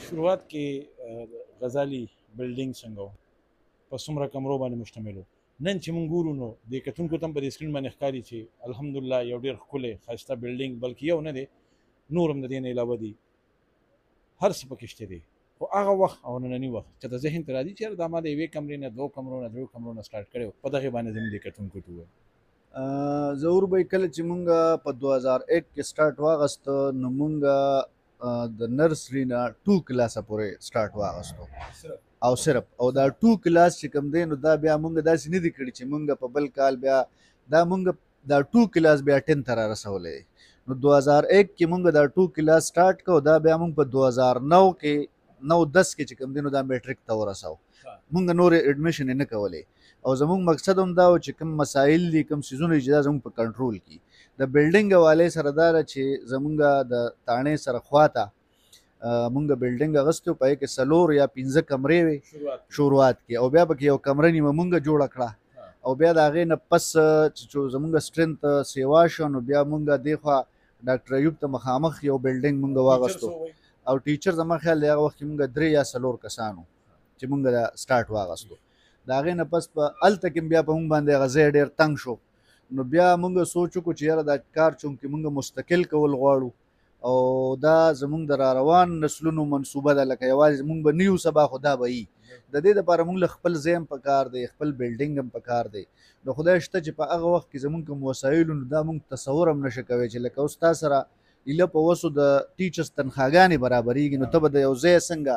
شروعات کې غزالي بلډینګ څنګه و په څومره کمرو باندې مشتمل و نن چې مونږ ګورو نو د کتونکو ته هم په دې سکرین باندې ښکاري چې الحمدلله یو ډېر ښکلی ښایسته بلډینګ بلکې یو نه دی نور هم د دې نه علاوه دي هر څه پکې شته دي خو هغه وخت او ننني وخت چې د ذهن ته راځي چې دا ما د یوې کمرې نه دوه کمرو نه درېو کمرو نه سټارټ کړی و په دغې باندې زموږ د کتونکو ته ووایه ضرور به کله چې مونږ په 2001 کې سٹارټ واغسته نو مونږ د نرسري نه 2 کلاسه پورې سٹارټ واغستو او صرف او دا 2 کلاس چې کوم دی نو دا بیا مونږ داسې نه دي کړي چې مونږ په بل کال بیا دا مونږ دا 2 کلاس بیا 10 ته را رسولې نو 2001 کې مونږ دا 2 کلاس سٹارټ کو دا بیا مونږ په 2009 کې 9-10 کې چې کوم دی نو دا میټریک ته ورساو مونږ نور اډمیشن نه کولې او زموږ مقصد هم دا و چې کوم مسایل دي کوم سیزونه چې زموږ په کنټرول کی د بلډینګ والے سره دا چې زمونږ د تانې سره خواته مونږ بلډینګ اغستو پای کې سلور یا 15 کمرې وي شروعات کې او بیا پکې یو کمره نیمه مونږ جوړ کړه او بیا د هغې نه پس چې زمونږ سټرنث سیوا شو نو بیا مونږ دېخوا ډاکټر ایوب ته مخامخ یو بلډینګ مونږ واغستو او ټیچر زما خیال دی هغه وخت کې مونږ 3 یا 4 کسانو چې مونږ دا سٹارټ واغستو د هغې نه پس په هلته کې بیا په مونږ باندې هغه ځای ډېر تنګ شو نو بیا مونږ سوچ وکړو چې یاره دا کار چونکې مونږ مستقل کول غواړو او دا زمونږ د را روان نسلونو منصوبه ده لکه یوازې مونږ به نه یو سبا خو دا به وي د دې دپاره مونږ له خپل ځای هم پکار دی خپل بلډینګ هم پکار دی د خدای شته چې په هغه وخت کې زمونږ کوم وسایلو نو دا مونږ تصور هم نشه کوی چې لکه اوس تا سره ایله په وسو د ټیچرز تنخواګانې برابرېږي نو ته به د یو ځای څنګه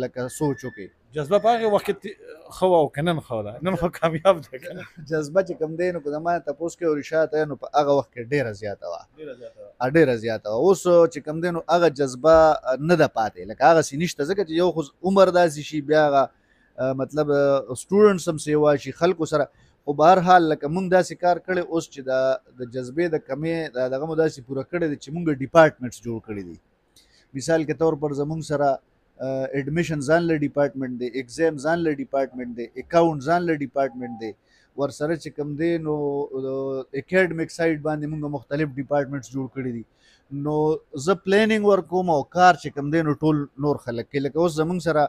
لکه سوچ وکړې جذبه په هغې وخت کې ښه وه او که نن ښه ده نن خو کامیاب ده که نه جذبه چې کوم دی نو که زما تپوس کوې او رشاد نو په هغه وخت کې ډېره زیاته وه ډېره زیاته وه اوس چې کوم دی نو هغه جذبه نه ده پاتې لکه هغسې نشته ځکه چې یو خو عمر داسې شي بیا هغه مطلب سټوډنټس هم سیوا شي خلکو سره خو به هر حال لکه مونږ داسې کار کړی اوس چې د جذبې د کمې د دغه مو داسې پوره کړی دی چې مونږ ډیپارټمنټس جوړ کړي دي مثال کے طور پر زمونږ سره ایڈمیشن ځان له ډیپارټمنټ دی ایگزام ځان له ډیپارټمنټ دی اکاونټ ځان له ډیپارټمنټ دی ورسره چې کوم دی نو اکیډمیک سایډ باندې مونږ مختلف ډیپارټمنټس جوړ کړي دي نو زه پلانینګ ورکوم او کار چې کوم دی نو ټول نور خلک کوي لکه اوس زمونږ سره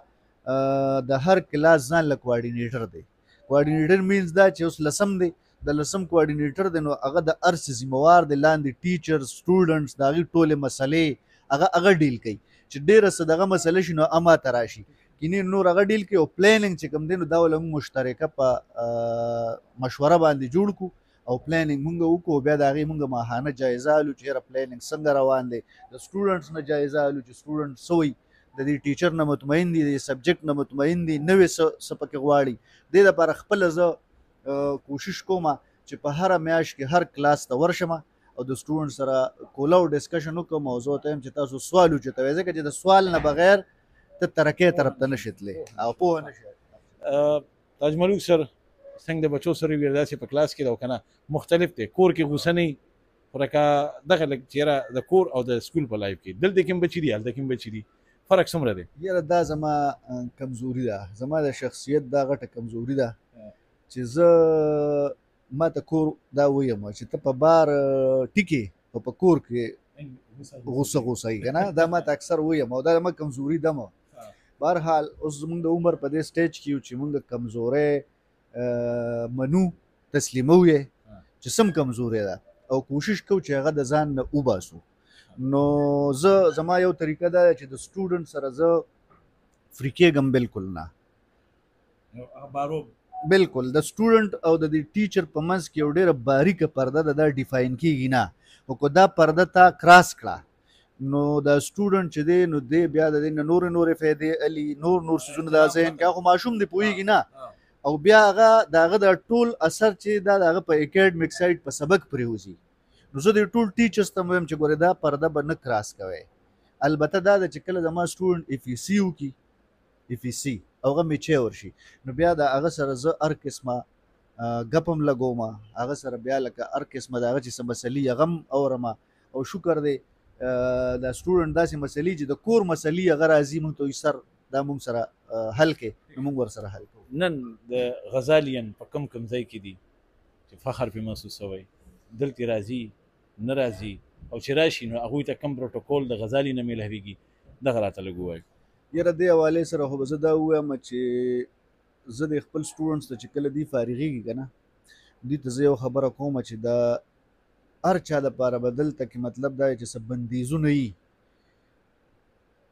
د هر کلاس ځان له کوارډینیټر دی کوارډینیټر مینز دا چې اوس لسم دی د لسم کوارډینیټر دی نو هغه د هر څه ذمهوار دی لاندې ټیچر سټوډنټس د هغې ټولې مسلې هغه ډیل کوي چې ډېره څه دغه مسله شي نو اما ته راشي کینې نور هغه ډیل کوي او پلانینګ چې کوم دی نو دا ول موږ مشترکه په مشوره باندې جوړ کړو او پلانینګ مونږ وکړو بیا د هغې مونږ ماهانه جایزه الو چې یاره پلانینګ څنګه روان دی د سټوډنټس نه جایزه الو چې سټوډنټ څه وایي د دې ټیچر نه مطمئن دي د سبجیکټ نه مطمئن دي نوې څه پکې غواړي دې دپاره خپله زه کوشش کوم چې په هره میاشت کې هر کلاس ته ورشم او د سټوډنټ سره کولاو ډسکشن وکړم او زه ورته وایم چې تاسو سوال اوچتوئ ځکه چې د سوال نه بغیر ته ترقۍ طرف ته نشئ تللی او پوهه نشئ تاج ملک سر څنګه د بچو سره ویل داسې په کلاس کې ده او که نه مختلف دی کور کې غوسه نه وي خو لکه دغه لږ چې یاره د کور او د سکول په لایف کې دلته کوم بچي دي هلته کوم بچي دي فرق څومره دی یاره دا زما کمزوري ده زما د شخصیت دا غټه کمزوري ده چې زه ما ته کور دا ویم چې ته په بار ټیکې او په کور کې غوسه که نه دا ما ته اکثر ویم او دا زما کمزوري ده مو بهرحال اوس زمونږ د عمر په دې سټیج کې یو چې مونږ کمزورۍ منو تسلیمو یې چې سم کمزورۍ ده او کوشش کوو چې هغه د ځان نه وباسو نو زه زما یو طریقه ده چې د سټوډنټ سره زه فري کېږم بالکل نه بالکل د سټوډنټ او د دې ټیچر په منځ کې یو ډېره باریکه پرده ده دا ډیفاین کېږي نه خو که دا پرده تا کراس کړه نو د سټوډنټ چې دی نو دی بیا د دې نه نورې فایدې الي نور څیزونه د ذهن کې خو ماشوم دی پوهېږي نه او بیا هغه د هغه د ټول اثر چې دا د هغه په اکیډمیک سایډ په سبق پرېوځي نو زه د ټول ټیچرز ته وایم چې ګورې دا پرده به نه کراس کوئ البته دا ده چې کله زما سټوډنټ اف ای سی وکړي اف ای سی او هغه میچور شي نو بیا د هغه سره زه هر قسمه ګپ هم لګوم هغه سره بیا لکه هر قسمه د هغه چې څه مسلې هغه هم اورم او شکر دی د سټوډنټ داسې مسلې چې د کور مسلې هغه راځي مونږ ته وایي سر دا مونږ سره حل کړې نو مونږ ورسره حل کوو نن د غزالیان په کم ځای کې دي چې فخر پرې محسوسوئ دلته راځي نه راځي او چې راشي نو هغوی ته کم پروټوکول د غزالي نه میلاویږي دغه راته لږ ووایه یاره دې حوالې سره خو به زه دا ووایم چې زه د خپل سټوډنټس ته چې کله دوی فارغېږي که نه دوی ته زه یو خبره کوم چې د هر چا دپاره به دلته کې مطلب دا چې څه بندیزونه وي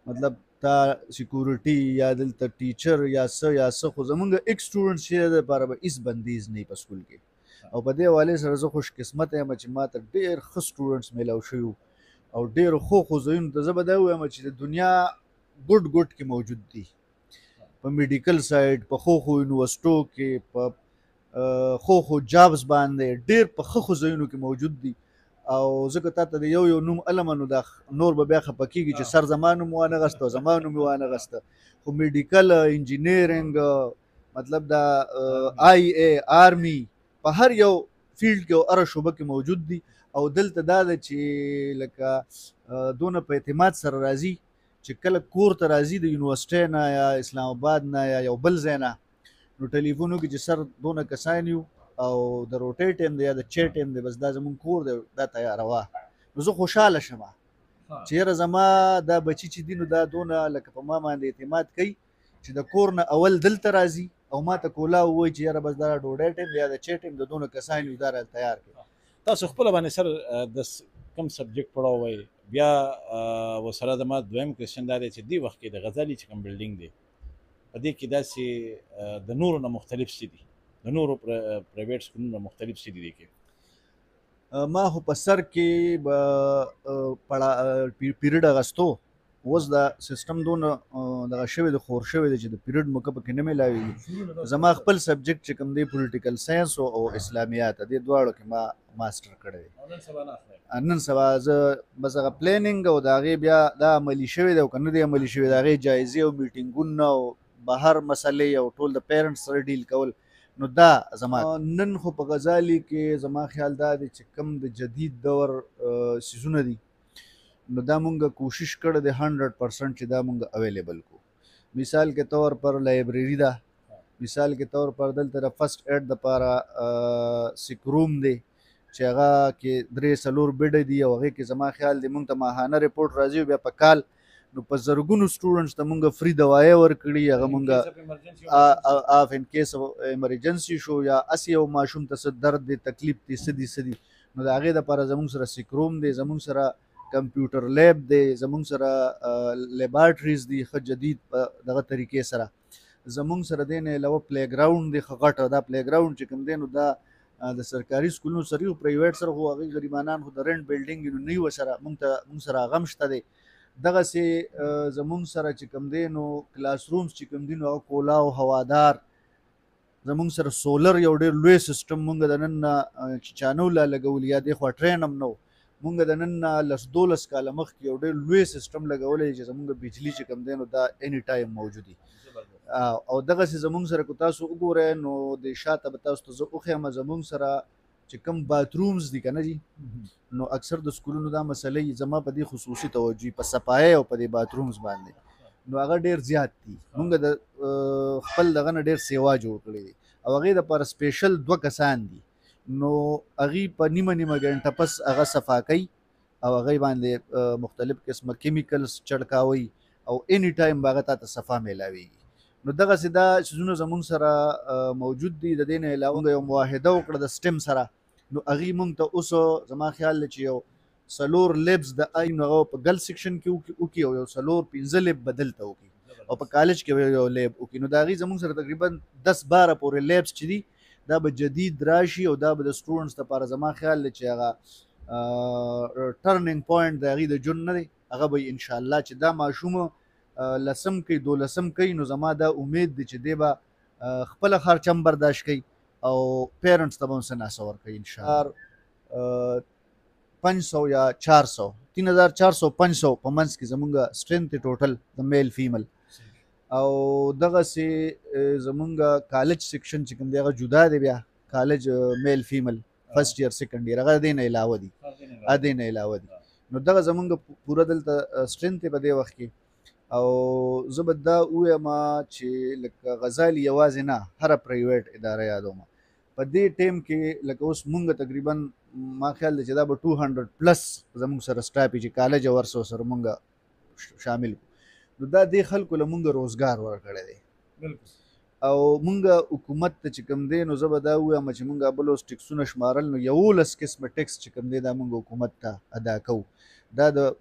مطلب تا سکیورټي یا دلته ټیچر یا څه خو زمونږ ایک سټوډنټ چې د دپاره به هېڅ بندیز نه وي په سکول کې او په دې حوالې سره زه خوش قسمته یم چې ما ته ډېر ښه سټوډنټس میلاو شوي او ډېرو ښو ځایونو ته زه به دا ووایم چې د دنیا ګډ کې موجود دي په میډیکل سایډ په ښو یونیورسټو کې په ښو جابس باندې ډېر په ښه ځایونو کې موجود دي او ځکه تا ته د یو نوم علمه نو دا نور به بیا خفه کېږي چې سر زما نوم وانه غسته او زما نوم یې وانه غسته خو میډیکل انجینیرنګ مطلب دا آی ای آرمي په هر یو فیلډ کې او هره شعبه کې موجود دي او دلته دا ده چې لکه دونه په اعتماد سره راځي چې کله کور ته راځي د یونیورسټۍ نه یا اسلام آباد نه یا یو بل ځای نه نو ټلیفون وکړي چې سر دونه کسان یو او د روټۍ ټایم دی یا د چی ټایم دی بس دا زمونږ کور دی دا تیاروه نو زه خوشحاله شم چې یاره زما دا بچي چې دي نو دا دونه لکه په ما باندې اعتماد کوي چې د کور نه اول دلته راځي او ما ته کولا ووایي چې یاره بس دا ډوډۍ ټایم یا د چی ټایم د دونه کسان یو دا راته تیار کړي تاسو خپله باندې سر د کوم سبجیکټ پړاو وایي بیا ورسره زما دویم کوېسچن دا دی چې دې وخت کې د غزالي چې کوم بلډینګ دی په دې کې داسې د نورو نه مختلف څه دي د نورو پرایویټ سکولونو نه مختلف څه دي دې کې ما خو په سر کې به پیریډ اغستو اوس دا سیستم دونه دغه شوی د خور شوی دی چې د پیریډ موقع پکې نه میلاویږي زما خپل سبجیکټ چې کوم دی پولیټیکل ساینس او اسلامیات دې دواړو کې ما ماسټر کړی دی نن سبا زه بس هغه پلانینګ او د هغې بیا دا عملي شوی دی او که نه دی عملي شوی د هغې جایزې او میټینګونه او بهر مسلې او ټول د پیرنټس سره ډیل کول نو دا زما نن خو په غزالي کې زما خیال دا دی چې کم د جدید دور سیزونه دي نو دا مونږ کوشش کړی دی 100% چې دا مونږ اویلیبل کو مثال کے طور پر لایبرری ده مثال کے طور پر دلته د فرست ایډ دپاره سیک روم دی چې هغه کې 3-4 بیډه دي او هغې کې زما خیال دی مونږ ته ماهانه رپورټ راځي بیا په کال نو په زرګونو سټوډنټس ته مونږ فری دوایې ورکړي هغه مونږ اف ان کیس ایمرجنسي شو یا اسې یو ماشوم ته څه درد دی تکلیف دی څه دي نو د هغې دپاره زمونږ سره سیکروم دی زمونږ سره کمپیوټر لیب دی زمونږ سره لیبارټریز دي ښه جدید په دغه طریقې سره زمونږ سره دې نه علاوه پلی ګراونډ دی ښه غټه دا پلی ګراونډ چې کوم دی نو دا د سرکاري سکولونو سره یو پرایویټ سره خو هغې غریبانان خو د رنټ بلډینګ نو نه وي ورسره مونږ سره هغه هم شته دی دغسې زمونږ سره چې کوم دی نو کلاس رومز چې کوم دي نو هغه کولا او هوادار زمونږ سره سولر یو ډېر لوی سیسټم مونږ د نن نه چې چا نه ولا لګولي یا دې خوا ټرین هم نه و مونږ د نن نه 10-12 کاله مخکې یو ډېر لوی سیسټم لګولی چې زمونږ بجلي چې کوم دی نو دا اني ټایم موجود دي او دغسې زمونږ سره که تاسو وګورئ نو د شاته به تاسو ته زه وښیم زمونږ سره چې کوم باترومز دي که نه دي نو اکثر د سکولونو دا مسله زما په دې خصوصي توجه په صفایۍ او په دې باترومز باندې نو هغه ډېر زیات دي مونږ د خپل دغه نه ډېر سیوا جوړ کړی دی او هغې دپاره سپیشل 2 کسان دي نو هغې په نیمه ګنټه پس هغه صفا کوي او هغې باندې مختلف قسمه کیمیکلز چړکاوي او اني ټایم به هغه تا ته صفا میلاویږي نو دغسې دا څیزونه زمونږ سره موجود دي د دې نه علاوه یو معاهده وکړه د سټم سره نو هغې مونږ ته اوس زما خیال دی چې یو 4 لیبس د آی نو هغه په ګل سیکشن کې وکړي او یو 4-5 لیب به دلته وکړي او په کالج کې یو لیب وکړي نو د هغې زمونږ سره تقریبا 10-12 پورې لیبس چې دي دا به جدید راشي او دا به د سټوډنټس لپاره زما خیال دی چې هغه ټرننګ پوینټ د هغې د جون نه دی هغه به انشاءالله چې دا ماشوم 10 کوي 12 کوي نو زما دا امید دی چې دی به خپله خرچه هم برداشت کوي او پیرنټس ته به هم څه ناسه ورکوي انشاءالله 500 یا 400 3400-500 په منځ کې زمونږ سټرینث دی ټوټل د میل فیمل او دغسې زمونږ کالج سیکشن چې کوم دی هغه جدا دی بیا کالج میل فیمل فرست ایئر سیکنډ ایئر هغه د دې نه علاوه دي نو دغه زمونږ پوره دلته سټرینث دی په دې وخت کې او زه به دا ووایم چې لکه غزالي یوازې نه هره پرایویټ اداره یادوم په دې ټایم کې لکه اوس مونږ تقریبا ما خیال دی چې دا به 200 پلس زمونږ سره سټاف چې کالج او ورسو سره مونږ شامل نو دا دې خلکو له مونږ روزګار ورکړی دی او مونږ حکومت ته چې کوم دی نو زه به دا ووایم چې مونږ بل اوس ټکسونه شمارل نو 11 قسمه ټکس چې کوم دی دا مونږ حکومت ته ادا کوو دا د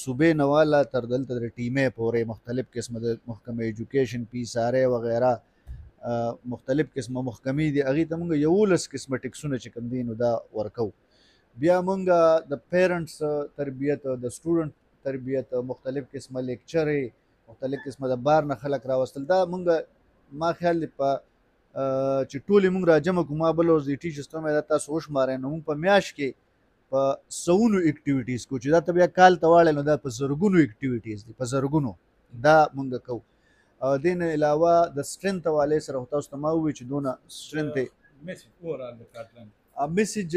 صوبې نه والا تر دلته د ټیمې پورې مختلف قسمه د محکمه ایجوکیشن PSRA وغیره مختلف قسمه محکمې دي هغې ته مونږ 11 قسمه ټکسونه چې کوم دي نو دا ورکوو بیا مونږ د پیرنټس تربیت د سټوډنټ تربیت مختلف قسمه لیکچرې مختلف قسمه د بار نه خلک راوستل دا مونږ ما خیال دی په چې ټولې مونږ راجمع کړو ما بل اوس د ټیچرس ته مې دا تاسو وشمارئ نو مونږ په میاشت کې په سوونو اکټیویټیز کوو چې دا ته بیا کال ته واړئ نو دا په زرګونو اکټیویټیز دي په زرګونو دا مونږ کوو او دې نه علاوه د سټرنث حوالې سره خو تاسو ته ما ووایي چې دونه سټرنث میسیج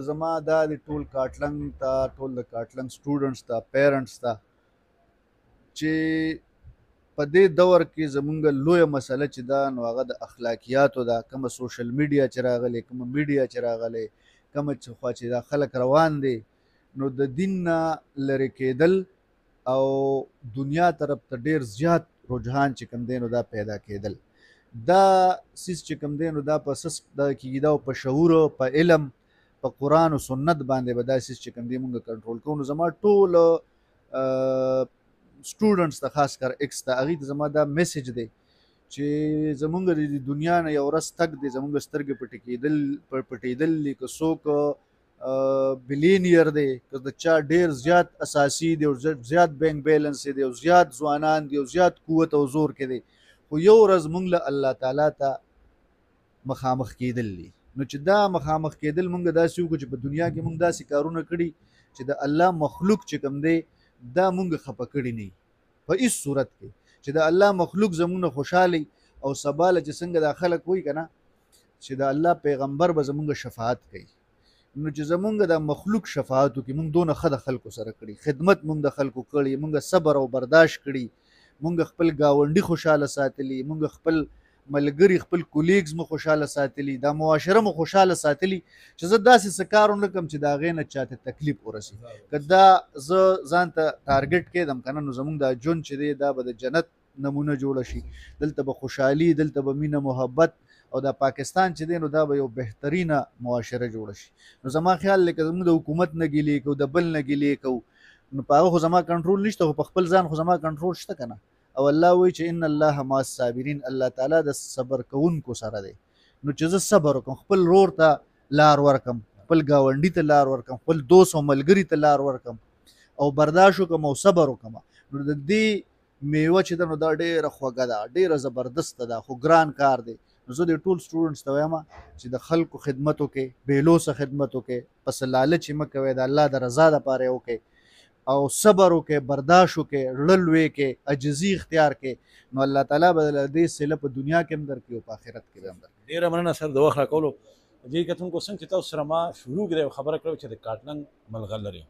زما دا د ټول کاټلنګ ته ټول د کاټلنګ سټوډنټس ته پیرنټس ته چې په دې دور کې زمونږ لویه مسله چې دا نو هغه د اخلاقیاتو ده کومه سوشل میډیا چې راغلی کومه میډیا چې راغلی کومه خوا چې دا خلک روان دي نو د دین نه لرې کېدل او دنیا طرف ته ډېر زیات رجحان چې کوم دی نو دا پیدا کېدل دا سیس چې کوم دی نو دا په سس دا کېږي دا په شعور په علم په قرآن او سنت باندې به دا سیس چې کوم دی مونږ کنټرول کوو نو زما ټول سټوډنټس ته خاص کر ایکس ته هغې ته زما دا میسیج دی چې زمونږ د دنیا نه یو ورځ تګ دی زمونږ سترګې پټېدل دي که څوک بلینیر دی که د چا ډېر زیات اساسي دی او زیات بینک بیلنس دی او زیات ځوانان دی او زیات قوت او زور کې دی خو یو ورځ مونږ له الله تعالی ته مخامخ کېدل دي نو چې دا مخامخ کېدل مونږ داسې وکړو چې په دنیا کې مونږ داسې کارونه کړي چې د الله مخلوق چې کوم دی دا مونږ خفه کړي نه په هیڅ صورت کې چې د الله مخلوق زمونږ خوشحالي او سبا له چې څنګه دا خلک وایي که نه چې د الله پیغمبر به زمونږ شفاعت کوي نو چې زمونږ د مخلوق شفاعت وکړي مونږ دونه ښه د خلکو سره کړي خدمت مونږ د خلکو کړي مونږ صبر او برداشت کړي مونږ خپل ګاونډي خوشحاله ساتلي مونږ خپل ملګري خپل کولیګز مو خوشحاله ساتلي دا معاشره مو خوشحاله ساتلي چې زه داسې څه کار ونه کړم چې د هغې نه چاته تکلیف ورسي که دا زه ځان ته ټارګټ کېدم که نه نو زمونږ دا ژوند چې دی دا به د جنت نمونه جوړه شي دلته به خوشحالي دلته به مینه محبت او دا پاکستان چې دی نو دا به یو بهترینه معاشره جوړه شي نو زما خیال دی که زمونږ د حکومت نه ګیلې کوو د بل نه ګیلې کوو نو په هغه خو زما کنټرول نشته خو په خپل ځان خو زما کنټرول شته که نه او الله وایي چې ان الله مع الصابرین الله تعالی د صبر کوونکو سره دی نو چې زه صبر وکړم خپل رور ته لار ورکړم خپل ګاونډي ته لار ورکړم خپل دوست او ملګري ته لار ورکړم او برداشت وکړم او صبر وکړم نو د دې میوه چې ده نو دا ډېره خوږه ده ډېره زبردسته ده خو ګران کار دی نو زه د ټول سټوډنټس ته وایم چې د خلکو خدمت وکړئ بېلوسه خدمت وکړئ پس لالچ یې مه کوئ د الله د رضا دپاره یې وکړئ او صبر وکړئ برداشت وکړئ زړه لوی کړئ عجزي اختیار کړئ نو الله تعالی به د دې صله په دنیا کې هم درکړي او په آخرت کې به هم درکړي ډېره مننه سر د وخت راکولو دې کتونکو څنګه چې تاسو سره ما شروع کړی خبره کړو چې د کاټلنګ ملغلرې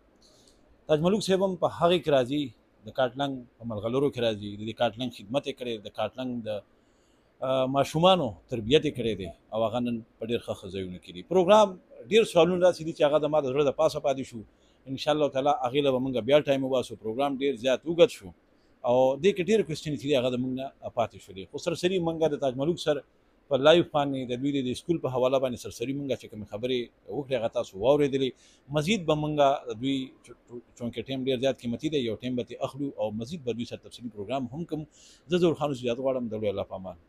تاج ملک صاحب هم په هغې کې راځي د کاټلنګ په ملغلرو کې راځي د کاټلنګ خدمت یې کړی د کاټلنګ د ماشومانو تربیت یې کړی دی او هغه نن په ډېر ښه ځایونو کې دي پروګرام ډېر سوالونه داسې دي چې هغه د ما د زړه د پاسه پاتې شو ان شاء الله تعالی هغې له به مونږ بیا ټایم وباسو پروګرام ډېر زیات اوږد شو او دې کې ډېرې کوېسچنې چې دي هغه د مونږ نه پاتې شولې خو سرسري مونږ د تاج ملک سر په لایف باندې د دوی د سکول په حواله باندې سرسري مونږ چې کومې خبرې وکړې هغه تاسو واورېدلې مزید به مونږ د دوی چونکې ټایم ډېر زیات قیمتي دی یو ټایم به ترې اخلو او مزید به دوی سره تفصیلي پروګرام هم کوم زه ظهور خان زیات غواړم د لوی الله په امان